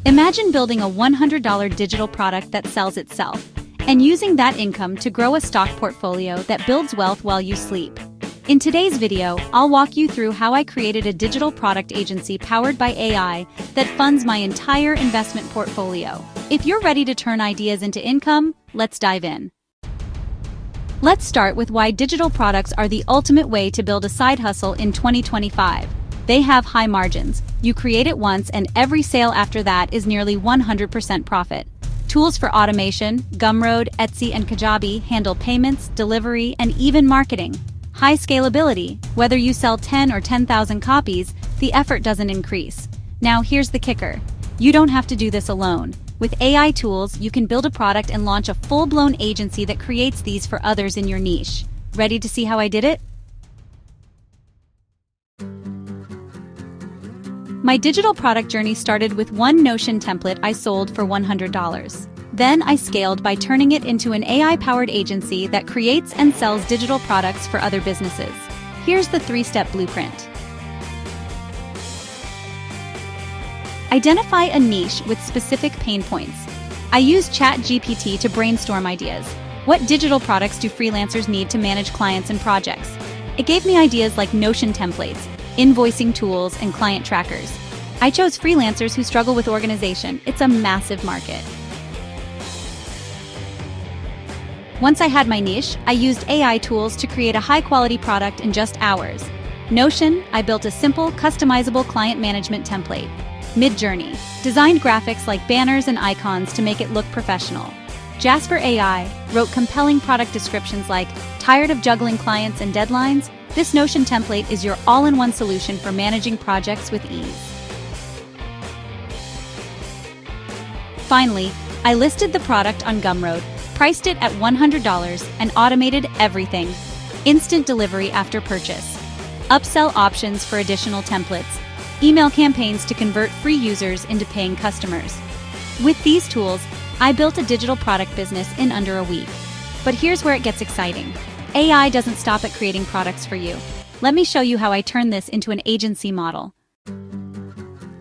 Imagine building a $100 digital product that sells itself, and using that income to grow a stock portfolio that builds wealth while you sleep. In today's video, I'll walk you through how I created a digital product agency powered by AI that funds my entire investment portfolio. If you're ready to turn ideas into income, let's dive in. Let's start with why digital products are the ultimate way to build a side hustle in 2025. They have high margins. You create it once and every sale after that is nearly 100% profit. Tools for automation, Gumroad, Etsy, and Kajabi handle payments, delivery, and even marketing. High scalability. Whether you sell 10 or 10,000 copies, the effort doesn't increase. Now here's the kicker. You don't have to do this alone. With AI tools, you can build a product and launch a full-blown agency that creates these for others in your niche. Ready to see how I did it? My digital product journey started with one Notion template I sold for $100. Then I scaled by turning it into an AI-powered agency that creates and sells digital products for other businesses. Here's the 3-step blueprint. Identify a niche with specific pain points. I used ChatGPT to brainstorm ideas. What digital products do freelancers need to manage clients and projects? It gave me ideas like Notion templates, invoicing tools, and client trackers. I chose freelancers who struggle with organization. It's a massive market. Once I had my niche, I used AI tools to create a high-quality product in just hours. Notion, I built a simple, customizable client management template. Midjourney, designed graphics like banners and icons to make it look professional. Jasper AI, wrote compelling product descriptions like, "Tired of juggling clients and deadlines? This Notion template is your all-in-one solution for managing projects with ease." Finally, I listed the product on Gumroad, priced it at $100, and automated everything. Instant delivery after purchase. Upsell options for additional templates. Email campaigns to convert free users into paying customers. With these tools, I built a digital product business in under a week. But here's where it gets exciting. AI doesn't stop at creating products for you. Let me show you how I turned this into an agency model.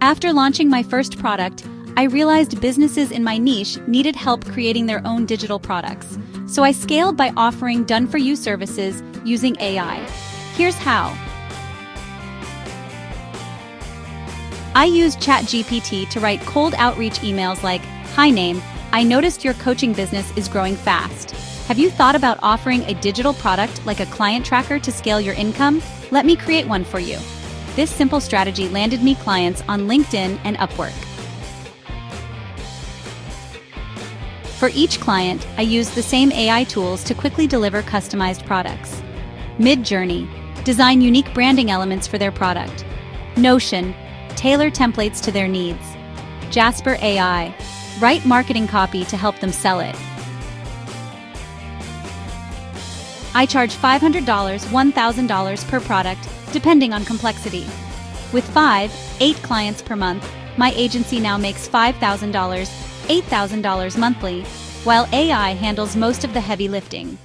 After launching my first product, I realized businesses in my niche needed help creating their own digital products. So I scaled by offering done-for-you services using AI. Here's how. I used ChatGPT to write cold outreach emails like, "Hi name, I noticed your coaching business is growing fast. Have you thought about offering a digital product like a client tracker to scale your income? Let me create one for you." This simple strategy landed me clients on LinkedIn and Upwork. For each client, I used the same AI tools to quickly deliver customized products. Midjourney, design unique branding elements for their product. Notion, tailor templates to their needs. Jasper AI, write marketing copy to help them sell it. I charge $500, $1,000 per product, depending on complexity. With 8 clients per month, my agency now makes $5,000, $8,000 monthly, while AI handles most of the heavy lifting.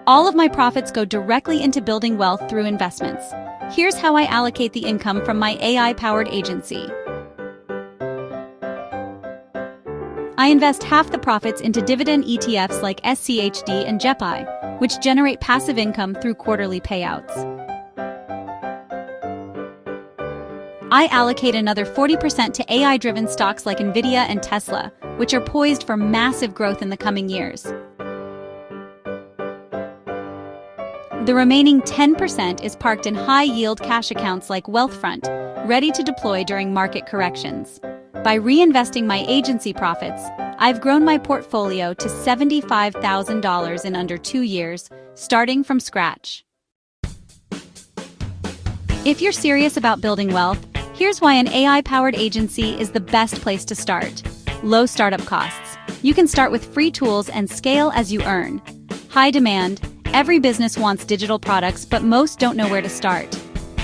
All of my profits go directly into building wealth through investments. Here's how I allocate the income from my AI-powered agency. I invest half the profits into dividend ETFs like SCHD and JEPI, which generate passive income through quarterly payouts. I allocate another 40% to AI-driven stocks like Nvidia and Tesla, which are poised for massive growth in the coming years. The remaining 10% is parked in high-yield cash accounts like Wealthfront, ready to deploy during market corrections. By reinvesting my agency profits, I've grown my portfolio to $75,000 in under 2 years, starting from scratch. If you're serious about building wealth, here's why an AI-powered agency is the best place to start. Low startup costs. You can start with free tools and scale as you earn. High demand. Every business wants digital products, but most don't know where to start.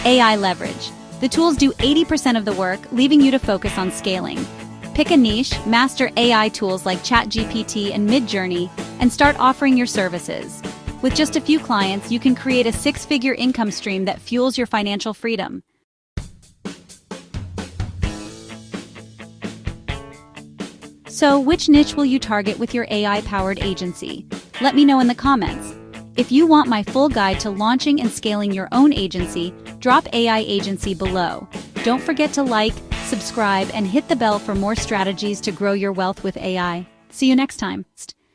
AI leverage. The tools do 80% of the work, leaving you to focus on scaling. Pick a niche, master AI tools like ChatGPT and Midjourney, and start offering your services. With just a few clients, you can create a 6-figure income stream that fuels your financial freedom. So, which niche will you target with your AI-powered agency? Let me know in the comments. If you want my full guide to launching and scaling your own agency, drop AI agency below. Don't forget to like, subscribe, and hit the bell for more strategies to grow your wealth with AI. See you next time.